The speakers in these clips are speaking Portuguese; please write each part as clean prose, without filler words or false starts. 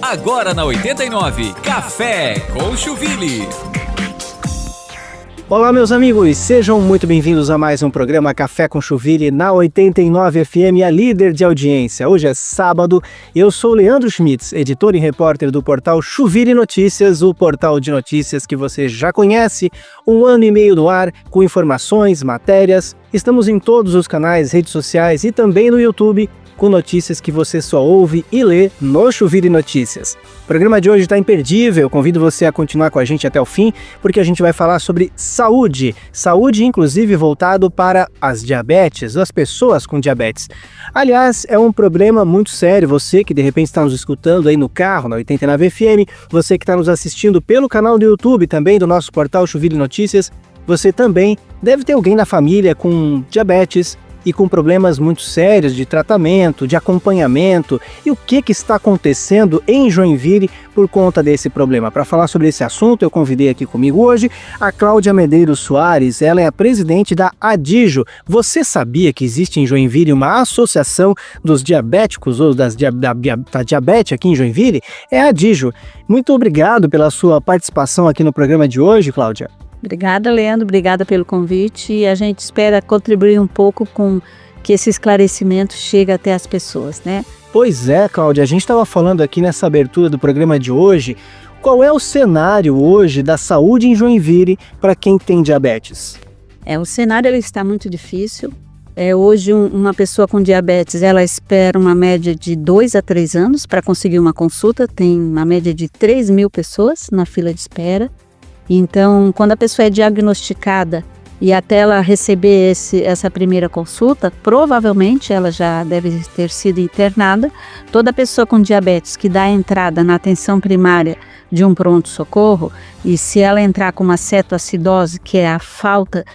Agora na 89, Café com Chuville. Olá, meus amigos, sejam muito bem-vindos a mais um programa Café com Chuville na 89 FM, a líder de audiência. Hoje é sábado, eu sou Leandro Schmitz, editor e repórter do portal Chuville Notícias, o portal de notícias que você já conhece, 1 ano e meio no ar, com informações, matérias. Estamos em todos os canais, redes sociais e também no YouTube, com notícias que você só ouve e lê no Chuville Notícias. O programa de hoje está imperdível, convido você a continuar com a gente até o fim, porque a gente vai falar sobre saúde, inclusive voltado para as diabetes, as pessoas com diabetes. Aliás, é um problema muito sério, você que de repente está nos escutando aí no carro, na 89 FM, você que está nos assistindo pelo canal do YouTube também do nosso portal Chuville Notícias, você também deve ter alguém na família com diabetes, e com problemas muito sérios de tratamento, de acompanhamento. E o que está acontecendo em Joinville por conta desse problema? Para falar sobre esse assunto, eu convidei aqui comigo hoje a Cláudia Medeiros Soares. Ela é a presidente da ADIJO. Você sabia que existe em Joinville uma associação dos diabéticos ou da diabetes aqui em Joinville? É a ADIJO. Muito obrigado pela sua participação aqui no programa de hoje, Cláudia. Obrigada, Leandro. Obrigada pelo convite. E a gente espera contribuir um pouco com que esse esclarecimento chegue até as pessoas, né? Pois é, Cláudia. A gente estava falando aqui nessa abertura do programa de hoje. Qual é o cenário hoje da saúde em Joinville para quem tem diabetes? O cenário ele está muito difícil. Hoje, uma pessoa com diabetes, ela espera uma média de 2 a 3 anos para conseguir uma consulta. Tem uma média de 3 mil pessoas na fila de espera. Então, quando a pessoa é diagnosticada e até ela receber essa primeira consulta, provavelmente ela já deve ter sido internada. Toda pessoa com diabetes que dá entrada na atenção primária de um pronto-socorro, e se ela entrar com uma cetoacidose, que é a falta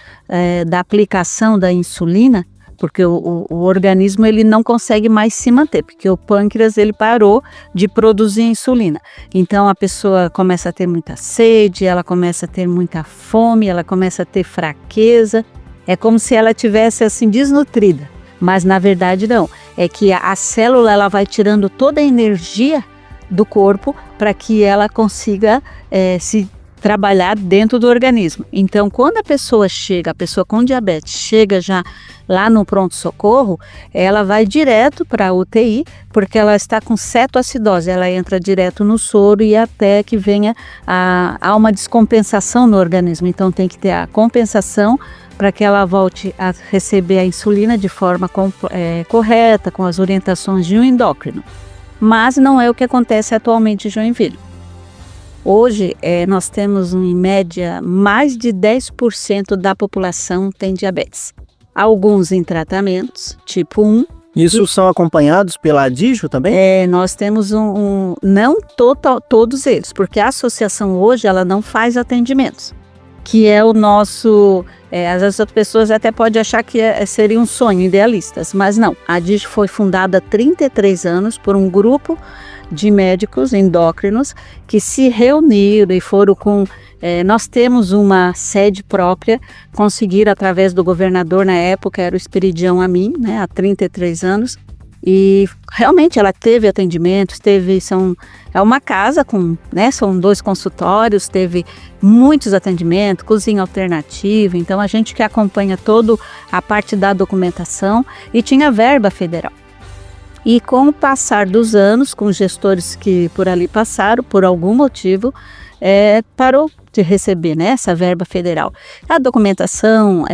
da aplicação da insulina, porque o organismo ele não consegue mais se manter, porque o pâncreas ele parou de produzir insulina. Então a pessoa começa a ter muita sede, ela começa a ter muita fome, ela começa a ter fraqueza. É como se ela tivesse assim desnutrida, mas na verdade não. É que a célula ela vai tirando toda a energia do corpo para que ela consiga se trabalhar dentro do organismo. Então, quando a pessoa com diabetes chega já lá no pronto-socorro, ela vai direto para a UTI, porque ela está com cetoacidose, ela entra direto no soro e até que venha há uma descompensação no organismo. Então, tem que ter a compensação para que ela volte a receber a insulina de forma correta, com as orientações de um endócrino. Mas não é o que acontece atualmente em Joinville. Hoje, nós temos, em média, mais de 10% da população tem diabetes. Alguns em tratamentos, tipo 1. Isso são acompanhados pela ADIJO também? Nós temos não todos eles, porque a associação hoje ela não faz atendimentos, que é o nosso... às vezes as pessoas até podem achar que seria um sonho, idealistas, mas não. A ADIJO foi fundada há 33 anos por um grupo de médicos endócrinos que se reuniram e foram com... nós temos uma sede própria, conseguiram através do governador na época, era o Esperidião Amin, né, há 33 anos, e realmente ela teve atendimentos, é uma casa com, né, são 2 consultórios, teve muitos atendimentos, cozinha alternativa, então a gente que acompanha toda a parte da documentação e tinha verba federal. E com o passar dos anos, com os gestores que por ali passaram, por algum motivo, parou de receber, né, essa verba federal. A documentação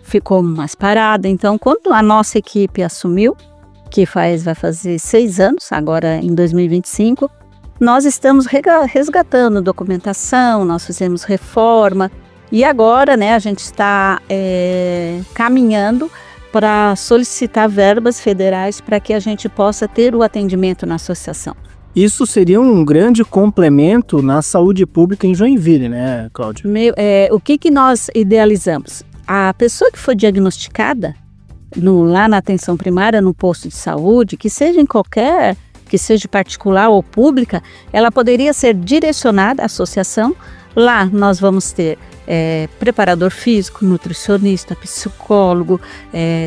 ficou mais parada, então quando a nossa equipe assumiu, que vai fazer 6 anos, agora em 2025, nós estamos resgatando documentação, nós fizemos reforma e agora, né, a gente está caminhando para solicitar verbas federais para que a gente possa ter o atendimento na associação. Isso seria um grande complemento na saúde pública em Joinville, né, Cláudia? O que nós idealizamos? A pessoa que for diagnosticada lá na atenção primária, no posto de saúde, que seja que seja particular ou pública, ela poderia ser direcionada à associação. Lá nós vamos ter preparador físico, nutricionista, psicólogo,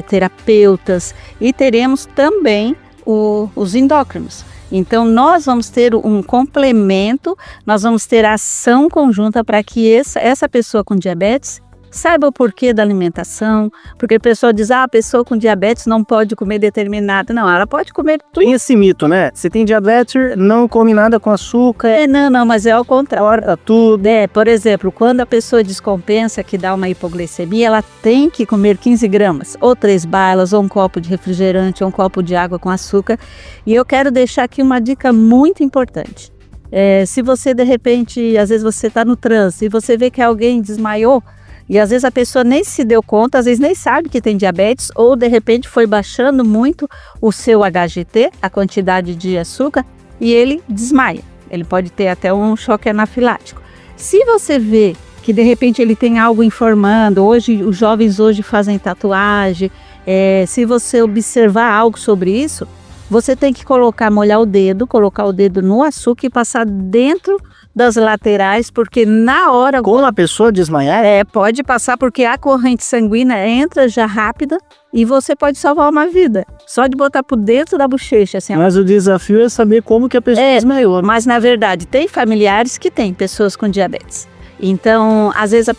terapeutas e teremos também os endócrinos. Então, nós vamos ter um complemento, nós vamos ter ação conjunta para que essa pessoa com diabetes saiba o porquê da alimentação, porque a pessoa diz, a pessoa com diabetes não pode comer determinado. Não, ela pode comer tudo. Tem esse mito, né? Você tem diabetes, não come nada com açúcar. Não, mas é ao contrário. Tudo. Por exemplo, quando a pessoa descompensa, que dá uma hipoglicemia, ela tem que comer 15 gramas, ou 3 balas, ou um copo de refrigerante, ou um copo de água com açúcar. E eu quero deixar aqui uma dica muito importante. Se você, de repente, às vezes você está no trânsito e você vê que alguém desmaiou, e às vezes a pessoa nem se deu conta, às vezes nem sabe que tem diabetes, ou de repente foi baixando muito o seu HGT, a quantidade de açúcar, e ele desmaia. Ele pode ter até um choque anafilático. Se você vê que de repente ele tem algo informando, hoje os jovens hoje fazem tatuagem, se você observar algo sobre isso, você tem que colocar o dedo no açúcar e passar dentro das laterais, porque na hora... Como a pessoa desmaiar? Pode passar, porque a corrente sanguínea entra já rápida e você pode salvar uma vida. Só de botar por dentro da bochecha, assim. Mas o desafio é saber como que a pessoa desmaiou. Mas na verdade, tem familiares que têm pessoas com diabetes. Então, às vezes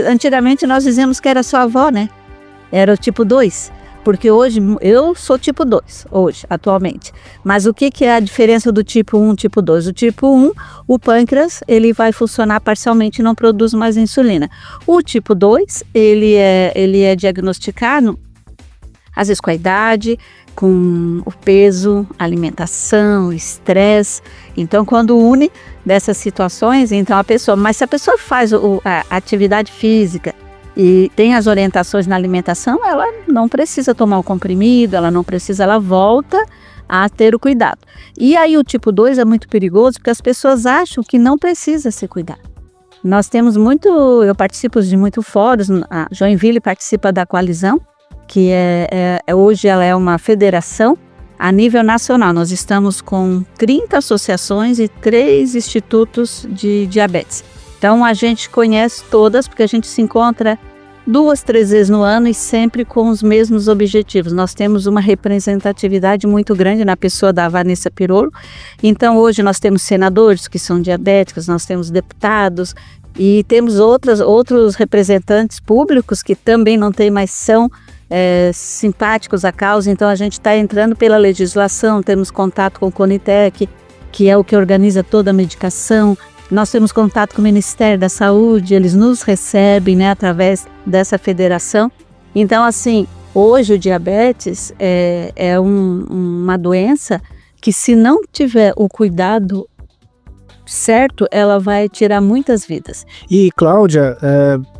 antigamente nós dizíamos que era sua avó, né? Era o tipo 2. Porque hoje, eu sou tipo 2, atualmente. Mas o que é a diferença do tipo 1 e tipo 2? O tipo 1, o pâncreas, ele vai funcionar parcialmente e não produz mais insulina. O tipo 2, ele é diagnosticado, às vezes com a idade, com o peso, alimentação, estresse. Então, quando une dessas situações, então mas se a pessoa faz a atividade física, e tem as orientações na alimentação, ela não precisa tomar o comprimido, ela volta a ter o cuidado. E aí o tipo 2 é muito perigoso, porque as pessoas acham que não precisa se cuidar. Nós temos eu participo de muitos fóruns, a Joinville participa da coalizão, que hoje ela é uma federação a nível nacional. Nós estamos com 30 associações e 3 institutos de diabetes. Então a gente conhece todas, porque a gente se encontra 2, 3 vezes no ano e sempre com os mesmos objetivos. Nós temos uma representatividade muito grande na pessoa da Vanessa Pirolo. Então hoje nós temos senadores que são diabéticos, nós temos deputados e temos outros representantes públicos que também não tem mais são simpáticos à causa. Então a gente está entrando pela legislação, temos contato com o Conitec, que é o que organiza toda a medicação. Nós temos contato com o Ministério da Saúde, eles nos recebem, né, através dessa federação. Então, assim, hoje o diabetes é uma doença que, se não tiver o cuidado certo, ela vai tirar muitas vidas. E, Cláudia,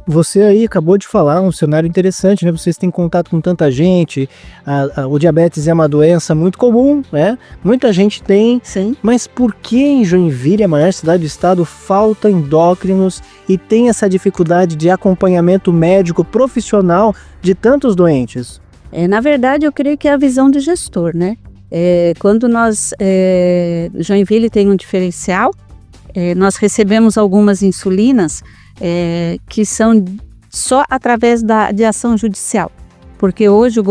você aí acabou de falar um cenário interessante, né? Vocês têm contato com tanta gente, o diabetes é uma doença muito comum, né? Muita gente tem. Sim. Mas por que em Joinville, a maior cidade do estado, falta endócrinos e tem essa dificuldade de acompanhamento médico profissional de tantos doentes? Na verdade, eu creio que é a visão do gestor, né? Quando Joinville tem um diferencial, nós recebemos algumas insulinas que são só através de ação judicial. Porque hoje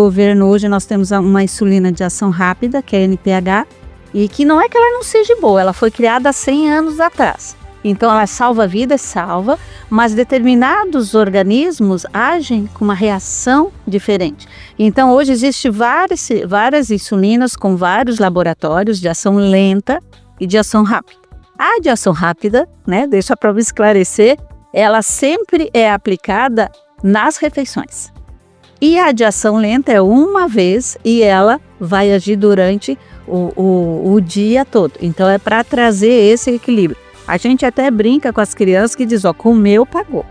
nós temos uma insulina de ação rápida, que é a NPH, e que não é que ela não seja boa, ela foi criada há 100 anos atrás. Então ela salva vidas, mas determinados organismos agem com uma reação diferente. Então hoje existem várias insulinas com vários laboratórios de ação lenta e de ação rápida. A de ação rápida, né, deixa para esclarecer, ela sempre é aplicada nas refeições. E a de ação lenta é uma vez e ela vai agir durante o dia todo. Então é para trazer esse equilíbrio. A gente até brinca com as crianças que diz, comeu, pagou.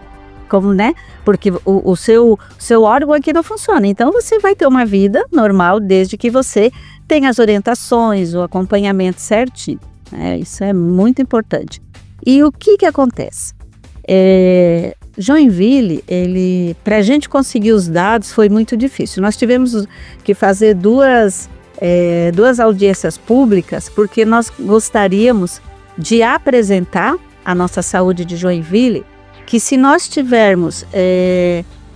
Como, né? Porque o seu órgão aqui não funciona. Então você vai ter uma vida normal desde que você tenha as orientações, o acompanhamento certinho. Isso é muito importante. E o que acontece? Joinville, para a gente conseguir os dados foi muito difícil. Nós tivemos que fazer duas audiências públicas, porque nós gostaríamos de apresentar a nossa saúde de Joinville, que se nós tivermos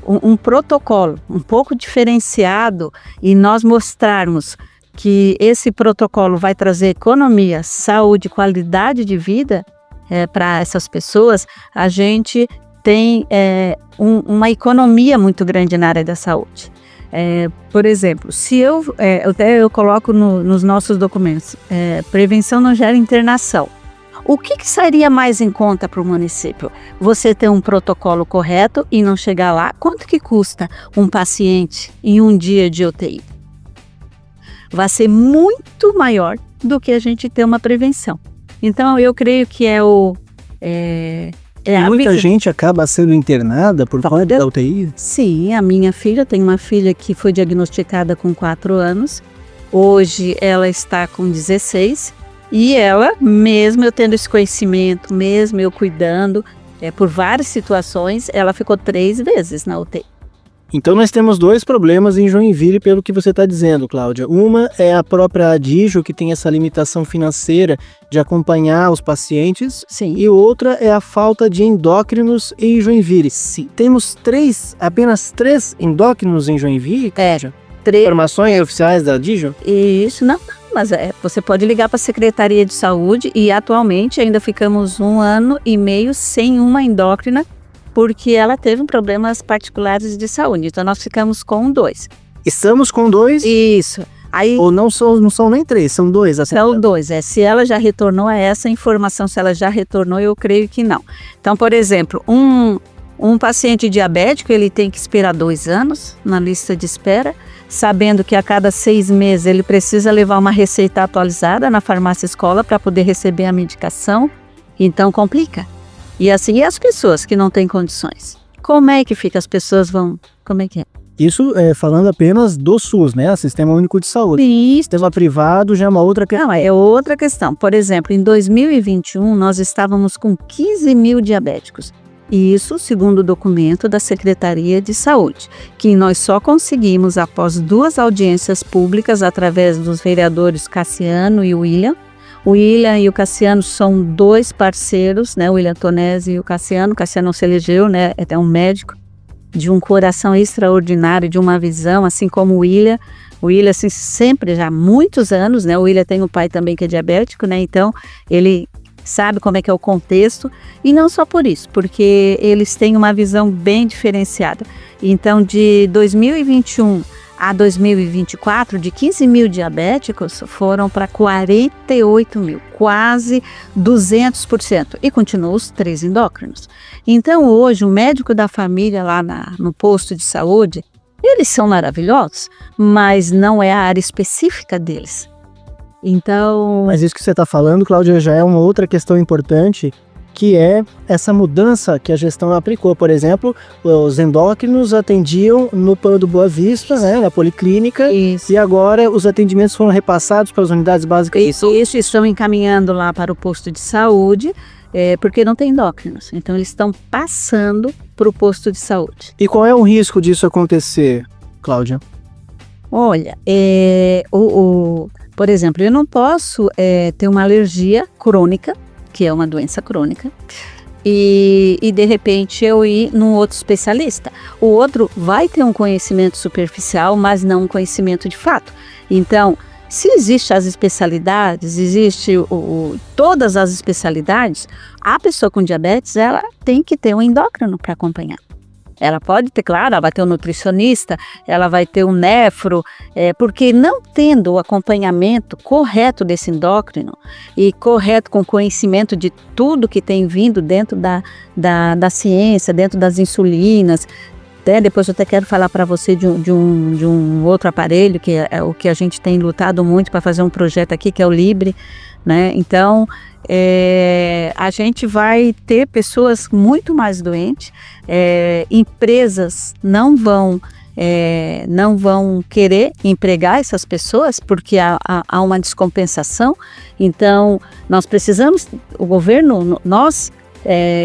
um protocolo um pouco diferenciado e nós mostrarmos que esse protocolo vai trazer economia, saúde, qualidade de vida para essas pessoas, a gente tem uma economia muito grande na área da saúde. Por exemplo, se eu coloco nos nossos documentos, prevenção não gera internação. O que sairia mais em conta para o município? Você ter um protocolo correto e não chegar lá? Quanto que custa um paciente em um dia de UTI? Vai ser muito maior do que a gente ter uma prevenção. Então, eu creio que muita gente acaba sendo internada por causa da UTI? Sim, a minha filha, tem uma filha que foi diagnosticada com 4 anos. Hoje ela está com 16. E ela, mesmo eu tendo esse conhecimento, mesmo eu cuidando por várias situações, ela ficou 3 vezes na UTI. Então nós temos 2 problemas em Joinville, pelo que você está dizendo, Cláudia. Uma é a própria Adigio, que tem essa limitação financeira de acompanhar os pacientes. Sim. E outra é a falta de endócrinos em Joinville. Sim. Temos apenas 3 endócrinos em Joinville? Informações oficiais da Adigio? Isso, não. Mas você pode ligar para a Secretaria de Saúde e atualmente ainda ficamos 1 ano e meio sem uma endócrina porque ela teve problemas particulares de saúde. Então nós ficamos com 2. Estamos com 2? Isso. Aí, ou não são nem 3, são 2. São 2. Se ela já retornou a essa informação, se ela já retornou, eu creio que não. Então, por exemplo, um paciente diabético, ele tem que esperar 2 anos na lista de espera, sabendo que a cada 6 meses ele precisa levar uma receita atualizada na farmácia escola para poder receber a medicação. Então complica. E assim, e as pessoas que não têm condições? Como é que fica? As pessoas vão... Como é que é? Isso falando apenas do SUS, né? Sistema Único de Saúde. Isso. Sistema privado já é uma outra questão. Não, é outra questão. Por exemplo, em 2021, nós estávamos com 15 mil diabéticos. Isso, segundo o documento da Secretaria de Saúde, que nós só conseguimos após 2 audiências públicas através dos vereadores Cassiano e William. O William e o Cassiano são 2 parceiros, né? O William Tonesi e o Cassiano. O Cassiano se elegeu, né? É um médico de um coração extraordinário, de uma visão, assim como o William. O William, assim, sempre, já há muitos anos, né? O William tem um pai também que é diabético, né? Então, ele sabe como é que é o contexto, e não só por isso, porque eles têm uma visão bem diferenciada. Então, de 2021 a 2024, de 15 mil diabéticos, foram para 48 mil, quase 200%, e continuam os 3 endócrinos. Então, hoje, o médico da família lá no posto de saúde, eles são maravilhosos, mas não é a área específica deles. Então... Mas isso que você está falando, Cláudia, já é uma outra questão importante, que é essa mudança que a gestão aplicou. Por exemplo, os endócrinos atendiam no Plano do Boa Vista, né, na policlínica, isso. E agora os atendimentos foram repassados para as unidades básicas. Isso, estão encaminhando lá para o posto de saúde, porque não tem endócrinos. Então, eles estão passando para o posto de saúde. E qual é o risco disso acontecer, Cláudia? Olha, por exemplo, eu não posso ter uma alergia crônica, que é uma doença crônica, e de repente eu ir num outro especialista. O outro vai ter um conhecimento superficial, mas não um conhecimento de fato. Então, se existem as especialidades, todas as especialidades, a pessoa com diabetes, ela tem que ter um endócrino para acompanhar. Ela pode ter, claro, ela vai ter um nutricionista, ela vai ter um nefro, porque não tendo o acompanhamento correto desse endócrino e correto com conhecimento de tudo que tem vindo dentro da ciência, dentro das insulinas, depois eu até quero falar para você de um outro aparelho, que é o que a gente tem lutado muito para fazer um projeto aqui, que é o Libre, né? Então, a gente vai ter pessoas muito mais doentes, empresas não vão querer empregar essas pessoas porque há uma descompensação. Então, nós precisamos, o governo, nós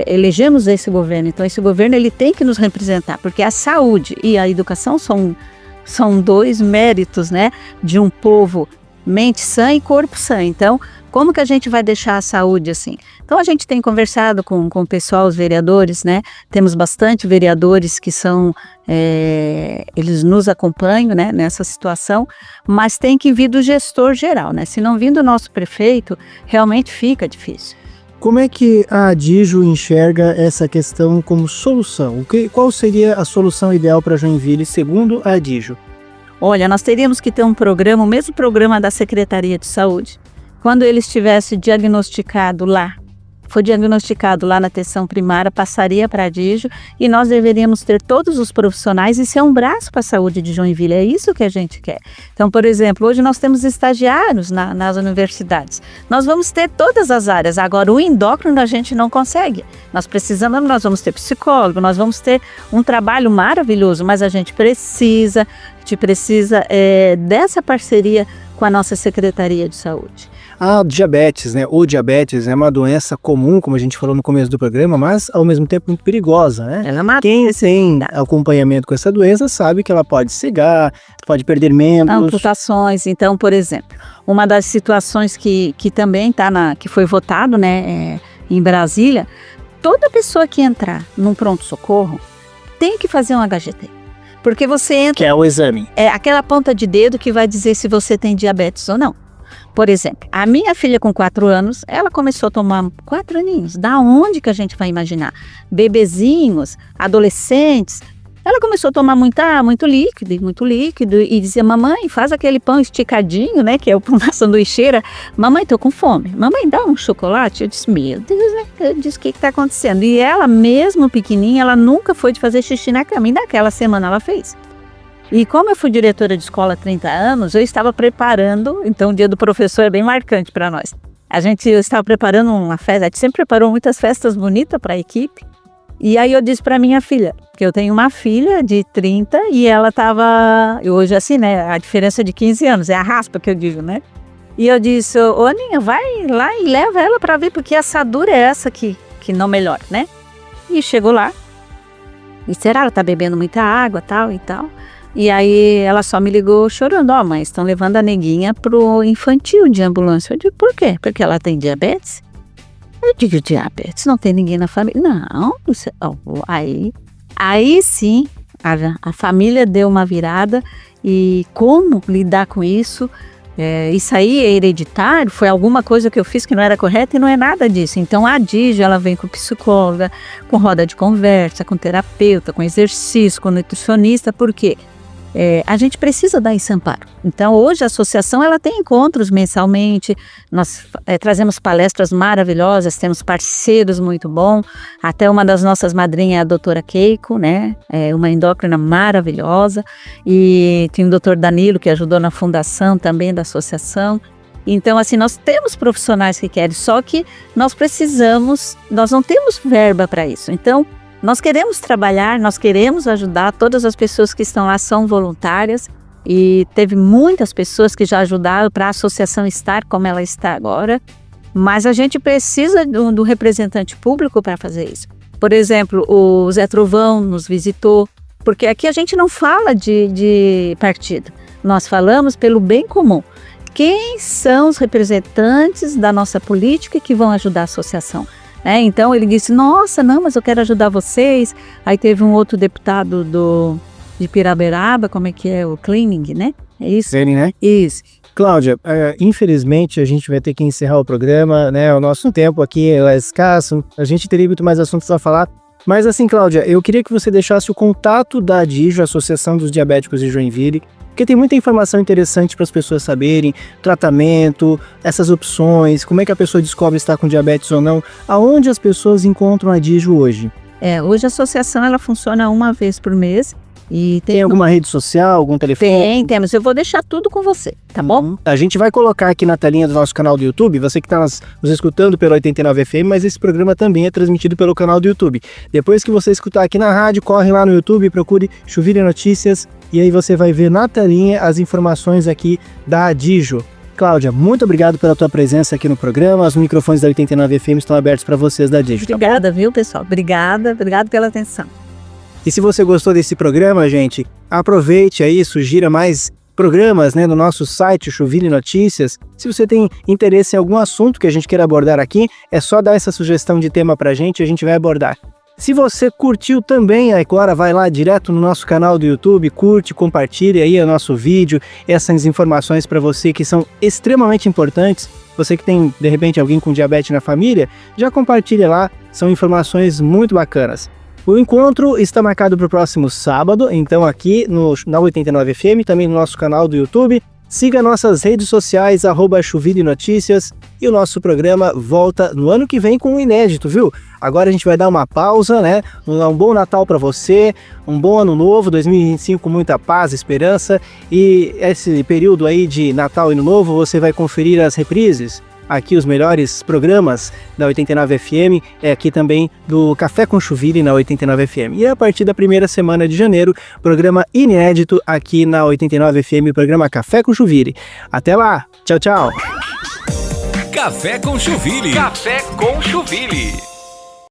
elegemos esse governo, então esse governo ele tem que nos representar, porque a saúde e a educação são 2 méritos, né, de um povo mente sã e corpo sã. Então, como que a gente vai deixar a saúde assim? Então, a gente tem conversado com o pessoal, os vereadores, né? Temos bastante vereadores que são, eles nos acompanham, né, nessa situação, mas tem que vir do gestor geral, né? Se não vir do nosso prefeito, realmente fica difícil. Como é que a Adijo enxerga essa questão como solução? Qual seria a solução ideal para Joinville, segundo a Adijo? Olha, nós teríamos que ter um programa, o mesmo programa da Secretaria de Saúde. Quando ele estivesse diagnosticado lá, foi diagnosticado lá na atenção primária, passaria para a Adijo e nós deveríamos ter todos os profissionais e ser um braço para a saúde de Joinville. É isso que a gente quer. Então, por exemplo, hoje nós temos estagiários nas universidades. Nós vamos ter todas as áreas. Agora, o endócrino a gente não consegue. Nós vamos ter psicólogo, nós vamos ter um trabalho maravilhoso, mas a gente precisa dessa parceria com a nossa Secretaria de Saúde. A diabetes, né? O diabetes é uma doença comum, como a gente falou no começo do programa, mas ao mesmo tempo muito perigosa, né? Ela mata. Quem tem acompanhamento com essa doença sabe que ela pode cegar, pode perder membros. Amputações. Então, por exemplo, uma das situações que também que foi votado, né, em Brasília, toda pessoa que entrar num pronto-socorro tem que fazer um HGT. Porque você entra... Que é o exame. É aquela ponta de dedo que vai dizer se você tem diabetes ou não. Por exemplo, a minha filha com 4 anos, ela começou a tomar 4 aninhos. Da onde que a gente vai imaginar? Bebezinhos, adolescentes. Ela começou a tomar muito líquido e dizia, mamãe, faz aquele pão esticadinho, né, que é uma sanduicheira. Mamãe, tô com fome. Mamãe, dá um chocolate? Eu disse, meu Deus, né? Eu disse, o que está acontecendo? E ela, mesmo pequenininha, ela nunca foi de fazer xixi na cama. E naquela semana ela fez. E como eu fui diretora de escola há 30 anos, eu estava preparando, então o dia do professor é bem marcante para nós. Eu estava preparando uma festa, a gente sempre preparou muitas festas bonitas para a equipe. E aí eu disse para minha filha, que eu tenho uma filha de 30 e ela estava, hoje assim, né, a diferença de 15 anos, é a raspa que eu digo, né? E eu disse, ô Aninha, vai lá e leva ela para ver, porque a assadura é essa aqui, que não melhora, né? E chegou lá, e será ela tá bebendo muita água, tal e tal. E aí ela só me ligou chorando, mãe, estão levando a neguinha pro infantil de ambulância. Eu digo, por quê? Porque ela tem diabetes? Eu digo, diabetes, não tem ninguém na família. Não, aí sim, a família deu uma virada e como lidar com isso? Isso aí é hereditário, foi alguma coisa que eu fiz que não era correta e não é nada disso. Então a Adijo, ela vem com psicóloga, com roda de conversa, com terapeuta, com exercício, com nutricionista, por quê? A gente precisa dar esse amparo. Então, hoje a associação ela tem encontros mensalmente, nós trazemos palestras maravilhosas, temos parceiros muito bons, até uma das nossas madrinhas é a doutora Keiko, né? Uma endócrina maravilhosa, e tem o doutor Danilo, que ajudou na fundação também da associação. Então, assim, nós temos profissionais que querem, só que nós não temos verba para isso. Então, nós queremos trabalhar, nós queremos ajudar, todas as pessoas que estão lá são voluntárias e teve muitas pessoas que já ajudaram para a associação estar como ela está agora, mas a gente precisa do representante público para fazer isso. Por exemplo, o Zé Trovão nos visitou, porque aqui a gente não fala de partido, nós falamos pelo bem comum. Quem são os representantes da nossa política que vão ajudar a associação? Então ele disse, nossa, não, mas eu quero ajudar vocês. Aí teve um outro deputado de Piraberaba, como é que é? O Cleaning, né? É isso? Ele, né? Isso. Cláudia, infelizmente a gente vai ter que encerrar o programa, né? O nosso tempo aqui é escasso, a gente teria muito mais assuntos a falar. Mas assim, Cláudia, eu queria que você deixasse o contato da Adijo, Associação dos Diabéticos de Joinville, porque tem muita informação interessante para as pessoas saberem, tratamento, essas opções, como é que a pessoa descobre se está com diabetes ou não, aonde as pessoas encontram a Adijo hoje? Hoje a associação ela funciona uma vez por mês. E tem alguma rede social, algum telefone? Temos. Eu vou deixar tudo com você, tá bom? A gente vai colocar aqui na telinha do nosso canal do YouTube, você que está nos escutando pelo 89 FM, mas esse programa também é transmitido pelo canal do YouTube. Depois que você escutar aqui na rádio, corre lá no YouTube, procure Joinville Notícias, e aí você vai ver na telinha as informações aqui da Adijo. Cláudia, muito obrigado pela tua presença aqui no programa. Os microfones da 89 FM estão abertos para vocês da Adijo. Obrigada, viu, pessoal? Obrigada pela atenção. E se você gostou desse programa, gente, aproveite aí, sugira mais programas, né, no nosso site Chuville Notícias. Se você tem interesse em algum assunto que a gente queira abordar aqui, é só dar essa sugestão de tema pra gente e a gente vai abordar. Se você curtiu também, agora vai lá direto no nosso canal do YouTube, curte, compartilha aí o nosso vídeo, essas informações para você que são extremamente importantes. Você que tem, de repente, alguém com diabetes na família, já compartilha lá, são informações muito bacanas. O encontro está marcado para o próximo sábado, então aqui na 89 FM, também no nosso canal do YouTube. Siga nossas redes sociais, @Chuville Notícias, e o nosso programa volta no ano que vem com um inédito, viu? Agora a gente vai dar uma pausa, né? Um bom Natal para você, um bom ano novo, 2025 com muita paz, esperança, e esse período aí de Natal e Ano Novo você vai conferir as reprises. Aqui os melhores programas da 89 FM, aqui também do Café com Chuville na 89 FM. E a partir da primeira semana de janeiro, programa inédito aqui na 89 FM, o programa Café com Chuville. Até lá, tchau, tchau. Café com Chuville. Café com Chuville.